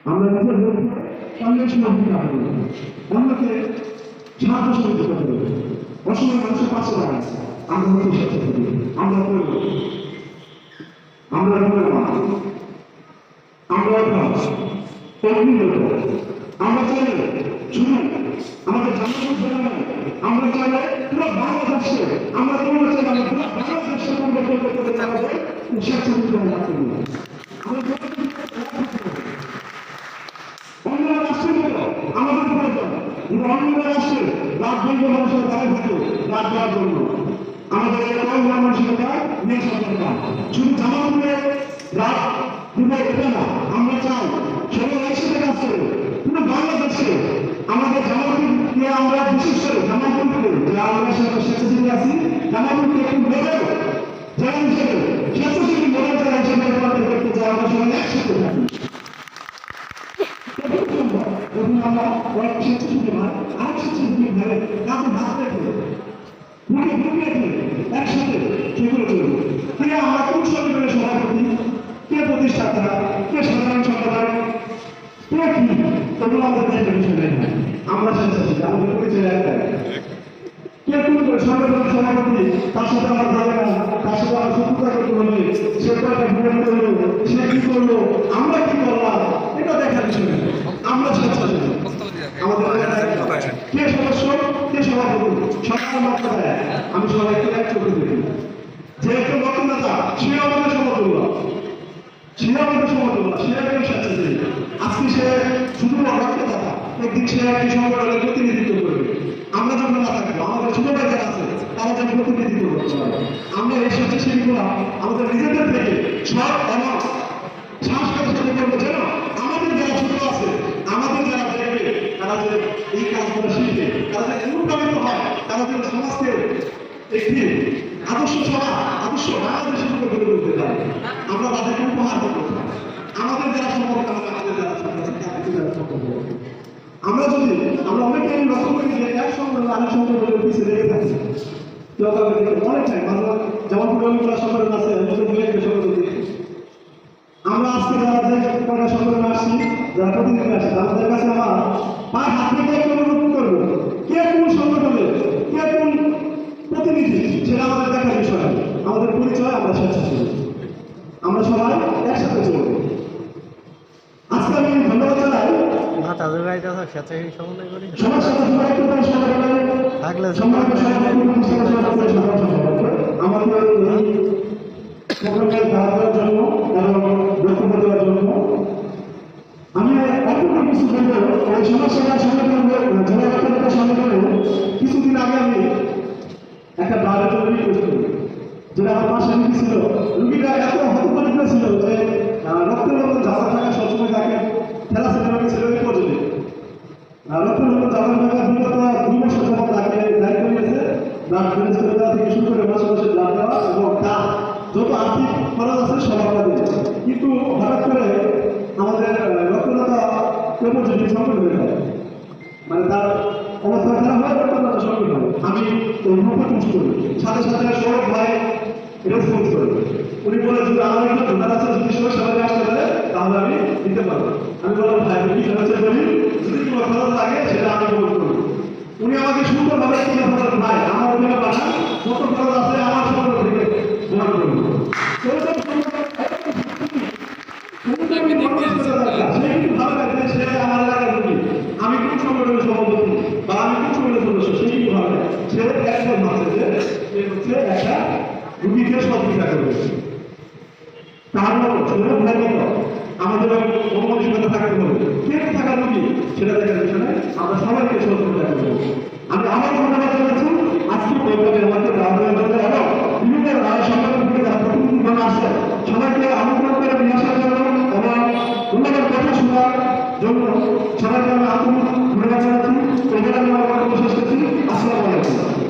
আমরা নিজের ভোট অন্যের সমর্থন রাখবো, অন্যকে সাহায্য সহযোগিতা করতে হবে। অসময় মানুষের পাশে দাঁড়ায় আমরা হতে সচেতন করি, আমরা করব, আমরা আমরা আমরা চাইলে শুনুন আমাদের জানানো আমরা চাইলে পুরো বাংলাদেশে আমরা পুরো বাংলাদেশে পরিবর্তন করতে পারবো স্বেচ্ছাসেবী রাখতে হবে। অন্য রাষ্ট্রের মতো আমাদের প্রয়োজন অন্য রাষ্ট্রে রাত বন্ধ মানুষের দাঁড়িয়ে থাকতো রাত দেওয়ার জন্য আমাদের মানসিকতা নিয়ে সচেতন শুধু জামালপুরে রাত দিবে এটা না, আমরা চাই সবাই একসাথে কাজ করে পুরো বাংলাদেশে আমাদের জামালপুরকে আমরা বিশেষ করে জামালপুরকে যে আমরা স্বেচ্ছাসেবী আছি জামালপুরকে একটু মডেল যারা হিসেবে স্বেচ্ছাসেবী মডেল যারা হিসেবে রূপান্তর করতে চাই আমরা সবাই একসাথে থাকি। যখন আমরা অনেক স্বেচ্ছাসেবী ভাই আরেক স্বেচ্ছাসেবী ভাই কাউকে ভাত রেখে মুখে মুখ রেখে একসাথে সেগুলো চলবে। কে আমরা কোন সংগঠনের সভাপতি, কে প্রতিষ্ঠাতা, কে সাধারণ সম্পাদক, কে কি এগুলো আমাদের দেশের বিষয় নেই। আমরা স্বেচ্ছাসেবী আমাদের পরিচয় একটাই। কে কোন সংগঠনের সভাপতি তার সাথে আমার ভালো না, তার সাথে আমার শত্রুতা করতে হবে, সে কয়েকটা ভুল করলো, সে কি করলো, আমরা কি করলাম এটা দেখার বিষয় নেই। আমরা স্বেচ্ছাসেবী আমাদের কে সদস্য কে সভাপতি সরকার লক্ষ্য দেয় আমি সবাইকে এক চোখে দেখি যে একটু বক্তব্যতা সে আমাদের সমতুল্য, সে আমাদের সমতুল্য, সে একজন স্বেচ্ছাসেবী। আজকে সে শুধু বক্তব্যতা একদিন সে একটি সংগঠনের প্রতিনিধিত্ব করবে। আমরা যখন না থাকবো আমাদের ছোট ভাই যারা আছে তারা যেন প্রতিনিধিত্ব করতে পারে। আমরা এই স্বেচ্ছাসেবীগুলো আমাদের নিজেদের থেকে সব এমন সাংস্কৃতিক সাথে করবো যেন আমাদের যারা ছোট আছে আমাদের যারা দেখবে তারা যে এই কাজগুলো শিখবে, তারা যে অনুপ্রাণিত হয়, তারা যেন সমাজকে একটি আদর্শ সমাজ আদর্শ বাংলাদেশের মতো গড়ে তুলতে পারে। আমরা তাদেরকে উপহার দেবো আমাদের যারা সম্পর্ক আমাদের যারা সম্পর্ক আমরা যদি আমরা অনেকে লক্ষ্য করি যে এক সংগঠন আরেক সংগঠনের পিছিয়ে লেগে থাকি অনেক টাইম যেমন অনেকগুলো সংগঠন আছে আমরা আজকে যারা কটা সংগঠন আসছি যারা প্রতিনিধি আসছে আমাদের কাছে আমার পাঁচ হাত থেকে অনুরোধ করবো কে কোন সংগঠনের কে কোন প্রতিনিধি সেটা আমাদের দেখার বিষয়। আমাদের পরিচয় আমরা স্বেচ্ছাসেবী, আমরা সবাই একসাথে চলবো। আজকে আমি ধন্যবাদ জানাই তাদের গাড়িটা স্বেচ্ছাসেবী সমন্বয় করি সবার সাথে থাকলে আমাদের প্রোগ্রামে দাঁড়ানোর জন্য এবং বক্তব্য দেওয়ার জন্য আমি অল্প কিছু বলবো। এই সমাজসেবা সংগঠন জনগণতা সংগঠনে কিছুদিন আগে আমি একটা ব্লাডের জন্য রিকোয়েস্ট করি, যেটা আমার পাশে রুগী ছিল। রুগীটা এত হতপরিত ছিল যে রক্তের মতো ঝাঁকা থাকা সবসময় তাকে খেলা সেটা ছিল এই পর্যন্ত রক্তের মতো ঝাঁকা থাকা বিগত 2 বছর যাবত তাকে দায়িত্ব নিয়েছে ব্লাড ডোনেট করে দেওয়া থেকে শুরু করে মাসে মাসে ব্লাড দেওয়া এবং তার যত আর্থিক খরচ আছে সব আমরা দিই। কিন্তু হঠাৎ করে আমাদের রক্তদাতা কর্মজীবী সংকট হয়ে যায়, মানে তার অবস্থা খারাপ হয়, রক্তদাতা সংকট হয়। আমি ওই গ্রুপে পোস্ট করি, সাথে সাথে সৌরভ ভাই রেসপন্স করে উনি বলে যদি আমার একটু ধোকার আছে যদি সবাই সবাই আসতে পারে তাহলে আমি দিতে পারবো। আমি বললাম ভাই কি সমস্যা করি যদি কোনো খরচ লাগে সেটা আমি বলতে করবো। উনি আমাকে সুন্দরভাবে কিনে বলেন ভাই আমার ওখানে পাঠান যত খরচ আছে আমার সংগ্রহ থেকে বহন করবো। আমি কোন সংগঠনের সভাপতি বা আমি কোন সংগঠনের সদস্য সেই ভাবে সে একদম ভাবছে যে হচ্ছে একটা রুগীকে সহযোগিতা করবে। তার মতো সেরকম ভাই মতো আমাদের মানসিকতা থাকতে হবে। কে থাকা রুগী সেটা দেখার বিষয়ে আমরা সবাইকে সহযোগিতা করবো। আমি আমার ধন্যবাদ জানাচ্ছি আজকে প্রোগ্রামে আমাকে দাওয়াতের জন্য এবং বিভিন্ন সংগঠন থেকে যারা প্রতিনিধিগণ আসছে সবাইকে আমন্ত্রণ করে নিয়ে আসার জন্য এবং অন্যান্য কথা শোনার জন্য সবাইকে আমি আন্তরিক ধন্যবাদ জানাচ্ছি। প্রোগ্রামে আমার কথা শেষ করছি। আসসালামু আলাইকুম।